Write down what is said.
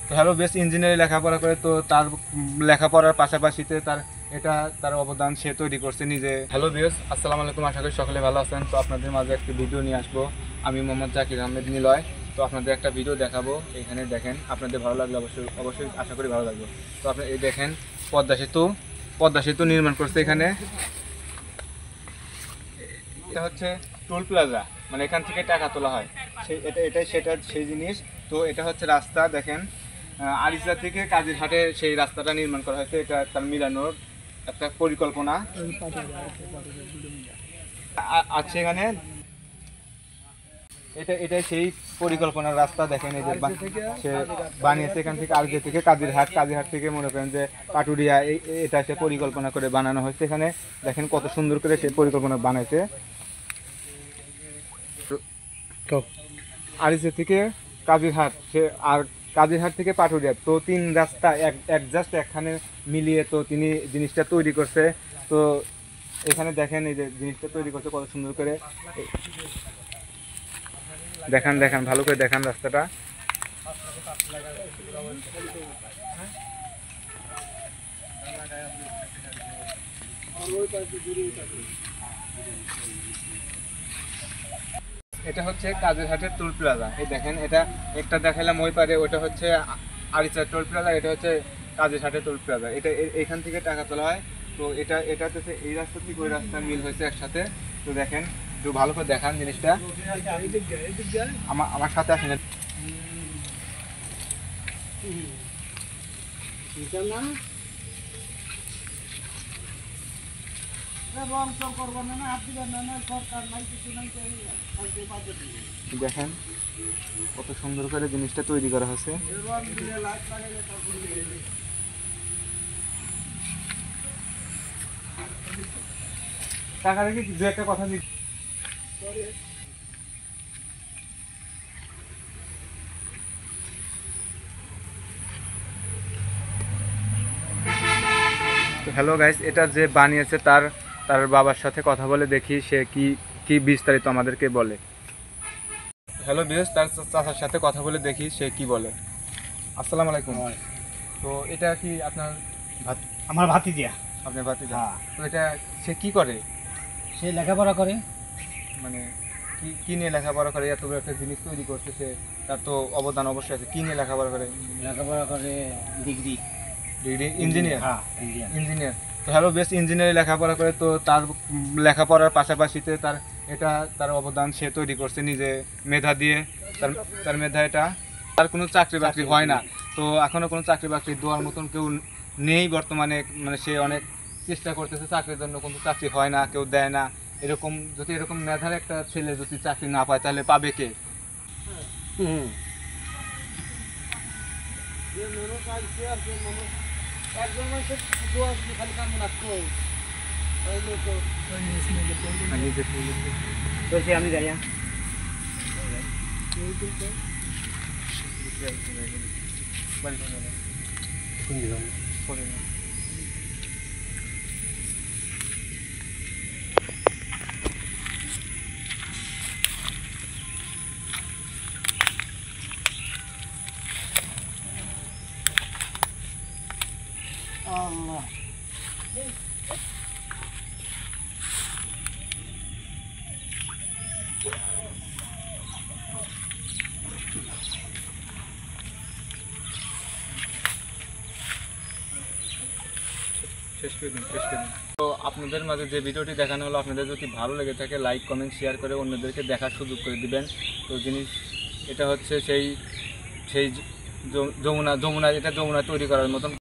তো হ্যালো বেশ ইঞ্জিনিয়ারিং লেখাপড়া করে, তো তার লেখাপড়ার পাশাপাশিতে তার অবদান সে তৈরি করছে নিজে। হ্যালো বেশ, আসসালামু আলাইকুম, আশা করি সকলে ভালো আছেন। তো আপনাদের মাঝে একটি ভিডিও নিয়ে আসবো, আমি মোহাম্মদ জাকির আহমেদ নিলয়। তো আপনাদের একটা ভিডিও দেখাবো, এখানে দেখেন, আপনাদের ভালো লাগলে অবশ্যই আশা করি ভালো লাগবে। তো আপনি এই দেখেন, পদ্মা সেতু নির্মাণ করছে এখানে। এটা হচ্ছে টোল প্লাজা, মানে এখান থেকে টাকা তোলা হয়, সেই জিনিস। তো এটা হচ্ছে রাস্তা, দেখেন আরিচা থেকে কাজিরহাটে সেই রাস্তাটা নির্মাণ করা হয়েছে। এটা তার মিলানোর একটা পরিকল্পনা আছে এখানে। এটা সেই পরিকল্পনার রাস্তা, দেখেন এই যে সে বানিয়েছে এখান থেকে আরিচা থেকে কাজিরহাট থেকে মনে করেন যে পাটুরিয়া, এটা সে পরিকল্পনা করে বানানো হয়েছে এখানে। দেখেন কত সুন্দর করে সে পরিকল্পনা বানাইছে। আরিচা থেকে কাজিরহাট আর কাজিরহাট থেকে পাটুরিয়া, তো তিন রাস্তা জাস্ট একখানে মিলিয়ে তো তিনি জিনিসটা তৈরি করছে। তো এখানে দেখেন এই যে জিনিসটা তৈরি করছে কত সুন্দর করে। দেখান ভালো করে দেখান রাস্তাটা। এটা হচ্ছে কাজিরহাটের টোল প্লাজা। এই দেখেন, এটা একটা দেখালাম ওই পারে, ওটা হচ্ছে আরিচার টোল প্লাজা, এটা হচ্ছে কাজিরহাটের টোল প্লাজা। এটা এখান থেকে টাকা তোলা হয়। তো এটা হচ্ছে এই রাস্তা থেকে ওই রাস্তা মিল হয়েছে একসাথে। তো দেখেন, একটু ভালো করে দেখান জিনিসটা। আমার সাথে আসেন। দেখেন কত সুন্দর করে জিনিসটা তৈরি করা হয়েছে। টাকা রেখে দু একটা কথা তো হ্যালো গাইস, এটা যে বানিয়েছে তার বাবার সাথে কথা বলে দেখি সে কি বিস্তারিত আমাদেরকে বলে। হ্যালো বেশ, তার চাচার সাথে কথা বলে দেখি সে কি বলে। আসসালামু আলাইকুম। তো এটা কি আপনার আমার ভাতিজা? আপনার ভাতিজা? তো এটা সে কি করে? সে লেখাপড়া করে। মানে কি নিয়ে লেখাপড়া করে? এত বড় একটা জিনিস তৈরি করছে সে, তার তো অবদান অবশ্যই আছে। কি নিয়ে লেখাপড়া করে? লেখাপড়া করে ডিগ্রি ইঞ্জিনিয়ার। হ্যাঁ, ইঞ্জিনিয়ার। তো হ্যালো বেশ ইঞ্জিনিয়ারিং লেখাপড়া করে, তো তার লেখাপড়ার পাশাপাশিতে তার অবদান সে তৈরি করছে নিজে মেধা দিয়ে। তার মেধা এটা। তার কোনো চাকরি বাকরি হয় না, তো এখনও কোনো চাকরি বাকরি দেওয়ার মতন কেউ নেই বর্তমানে। মানে সে অনেক চেষ্টা করতেছে চাকরির জন্য, কিন্তু চাকরি হয় না, কেউ দেয় না। যদি এরকম মেধার একটা ছেলে যদি চাকরি না পায় তাহলে পাবে কে? আমি যাই। আল্লাহ শেষ করে দিন। তো আপনাদের মাঝে যে ভিডিওটি দেখানো হলো, আপনাদের যদি ভালো লেগে থাকে লাইক কমেন্ট শেয়ার করে অন্যদেরকে দেখার সুযোগ করে দিবেন। তো এটা হচ্ছে সেই যমুনা, এটা যমুনা তৈরি করার মতন।